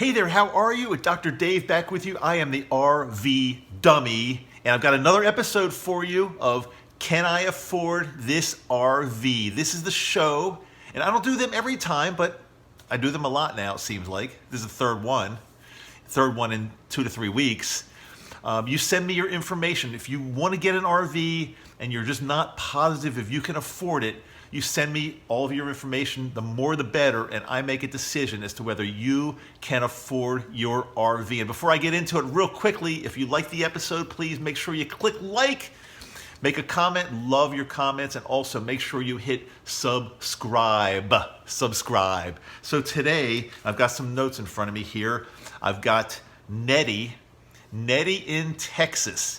Hey there, how are you? It's Dr. Dave back with you. I am the RV Dummy, and I've got another episode for you of Can I Afford This RV? This is the show, and I don't do them every time, but I do them a lot now, it seems like. This is the third one in 2 to 3 weeks. You send me your information. If you want to get an RV and you're just not positive if you can afford it, you send me all of your information. The more the better, and I make a decision as to whether you can afford your RV. And before I get into it real quickly, if you like the episode, please make sure you click like, make a comment, love your comments, and also make sure you hit subscribe. So today, I've got some notes in front of me here. I've got Nettie in Texas.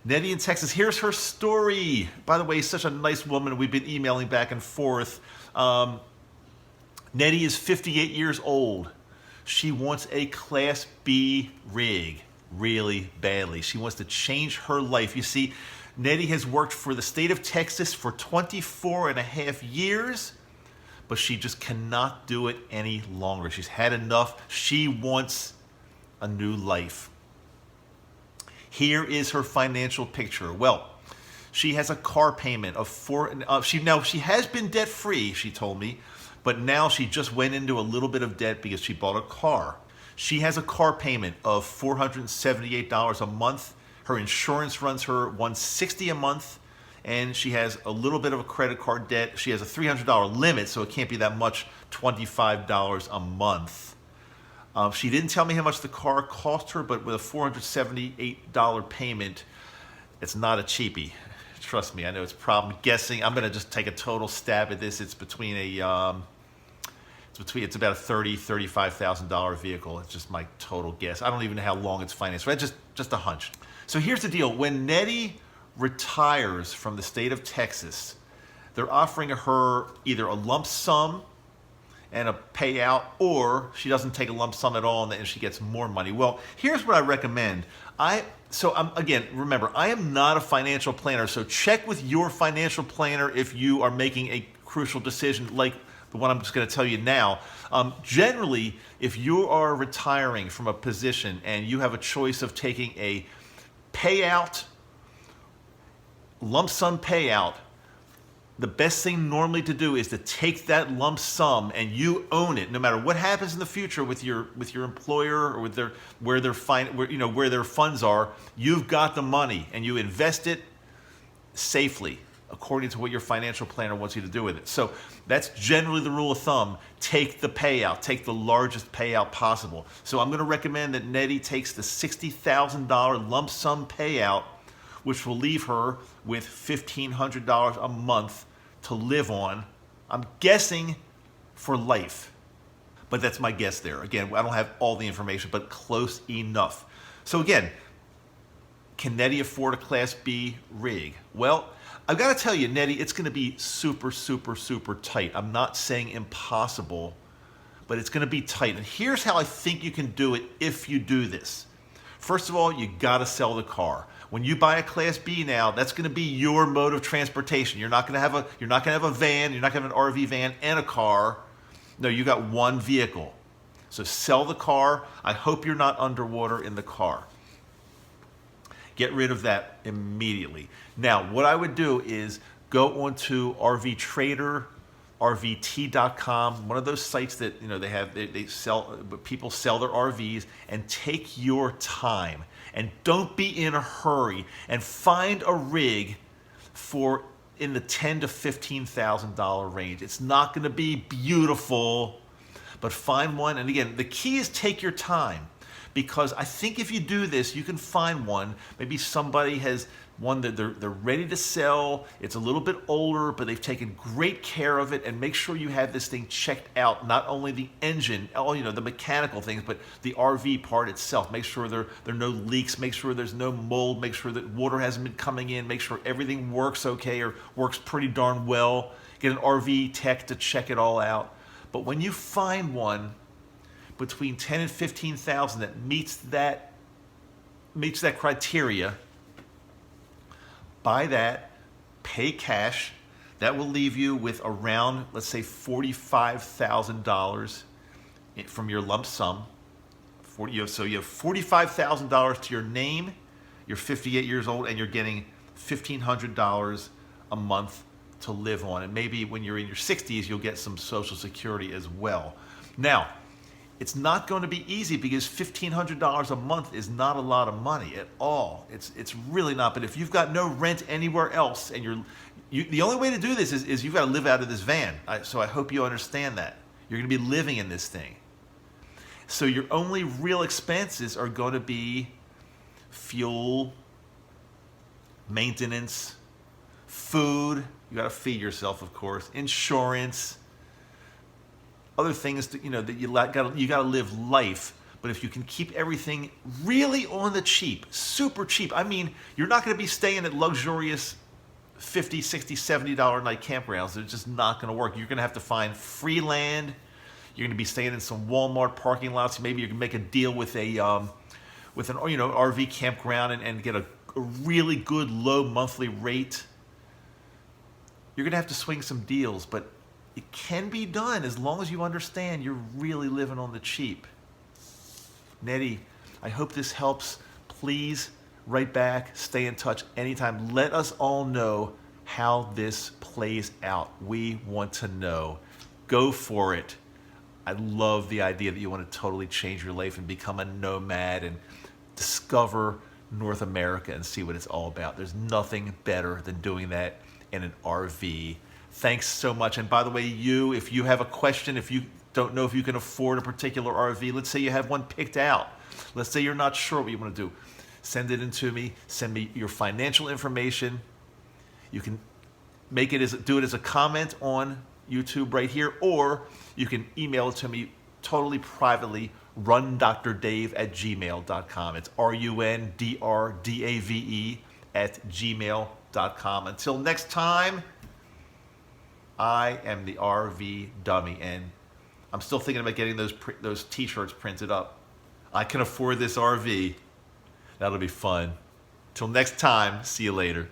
Nettie in Texas, here's her story. By the way, such a nice woman. We've been emailing back and forth. Nettie is 58 years old. She wants a Class B rig really badly. She wants to change her life. You see, Nettie has worked for the state of Texas for 24 and a half years, but she just cannot do it any longer. She's had enough. She wants a new life. Here is her financial picture. Well, she has a car payment of she has been debt free, she told me, but now she just went into a little bit of debt because she bought a car. She has a car payment of $478 a month. Her insurance runs her $160 a month, and she has a little bit of a credit card debt. She has a $300 limit, so it can't be that much, $25 a month. She didn't tell me how much the car cost her, but with a $478 payment, it's not a cheapie. Trust me, I know it's a problem guessing. I'm going to just take a total stab at this. It's about a $35,000 vehicle. It's just my total guess. I don't even know how long it's financed. Right? Just a hunch. So here's the deal. When Nettie retires from the state of Texas, they're offering her either a lump sum and a payout, or she doesn't take a lump sum at all and she gets more money. Well, here's what I recommend. Remember, I am not a financial planner, so check with your financial planner if you are making a crucial decision like the one I'm just going to tell you now. Generally, if you are retiring from a position and you have a choice of taking a payout, lump sum payout, the best thing normally to do is to take that lump sum and you own it. No matter what happens in the future with your employer or with where their funds are, you've got the money and you invest it safely according to what your financial planner wants you to do with it. So that's generally the rule of thumb. Take the payout. Take the largest payout possible. So I'm going to recommend that Nettie takes the $60,000 lump sum payout, which will leave her with $1,500 a month to live on. I'm guessing for life, but that's my guess there. Again, I don't have all the information, but close enough. So again, can Nettie afford a Class B rig? Well, I've got to tell you, Nettie, it's going to be super, super, super tight. I'm not saying impossible, but it's going to be tight. And here's how I think you can do it if you do this. First of all, you got to sell the car. When you buy a Class B now, that's going to be your mode of transportation. You're not going to have a van, you're not going to have an RV van and a car. No, you got one vehicle. So sell the car. I hope you're not underwater in the car. Get rid of that immediately. Now, what I would do is go onto RV Trader, RVT.com, one of those sites that people sell their RVs, and take your time and don't be in a hurry and find a rig for in the $10,000 to $15,000 range. It's not going to be beautiful, but find one. And again, the key is take your time, because I think if you do this, you can find one. Maybe somebody has one that they're ready to sell. It's a little bit older, but they've taken great care of it. And make sure you have this thing checked out, not only the engine, the mechanical things, but the RV part itself. Make sure there are no leaks. Make sure there's no mold. Make sure that water hasn't been coming in. Make sure everything works okay or works pretty darn well. Get an RV tech to check it all out. But when you find one between $10,000 and $15,000 that meets that criteria, buy that, pay cash. That will leave you with around, let's say, $45,000 from your lump sum. So you have $45,000 to your name. You're 58 years old, and you're getting $1,500 a month to live on. And maybe when you're in your 60s, you'll get some Social Security as well. Now, it's not going to be easy because $1,500 a month is not a lot of money at all. It's really not. But if you've got no rent anywhere else, and the only way to do this is you've got to live out of this van. So I hope you understand that. You're going to be living in this thing. So your only real expenses are going to be fuel, maintenance, food. You got to feed yourself, of course. Insurance. Other things that you got to live life. But if you can keep everything really on the cheap, super cheap. I mean, you're not going to be staying at luxurious $50, $60, $70 night campgrounds. It's just not going to work. You're going to have to find free land. You're going to be staying in some Walmart parking lots. Maybe you can make a deal with an RV campground and get a really good low monthly rate. You're going to have to swing some deals, but it can be done as long as you understand you're really living on the cheap. Nettie, I hope this helps. Please write back, stay in touch anytime. Let us all know how this plays out. We want to know. Go for it. I love the idea that you want to totally change your life and become a nomad and discover North America and see what it's all about. There's nothing better than doing that in an RV. Thanks so much. And by the way, if you have a question, if you don't know if you can afford a particular RV, let's say you have one picked out. Let's say you're not sure what you want to do. Send it in to me. Send me your financial information. You can do it as a comment on YouTube right here, or you can email it to me totally privately, rundrdave@gmail.com. It's RUNDRDAVE@gmail.com. Until next time, I am the RV dummy, and I'm still thinking about getting those t-shirts printed up. I can afford this RV. That'll be fun. Till next time, see you later.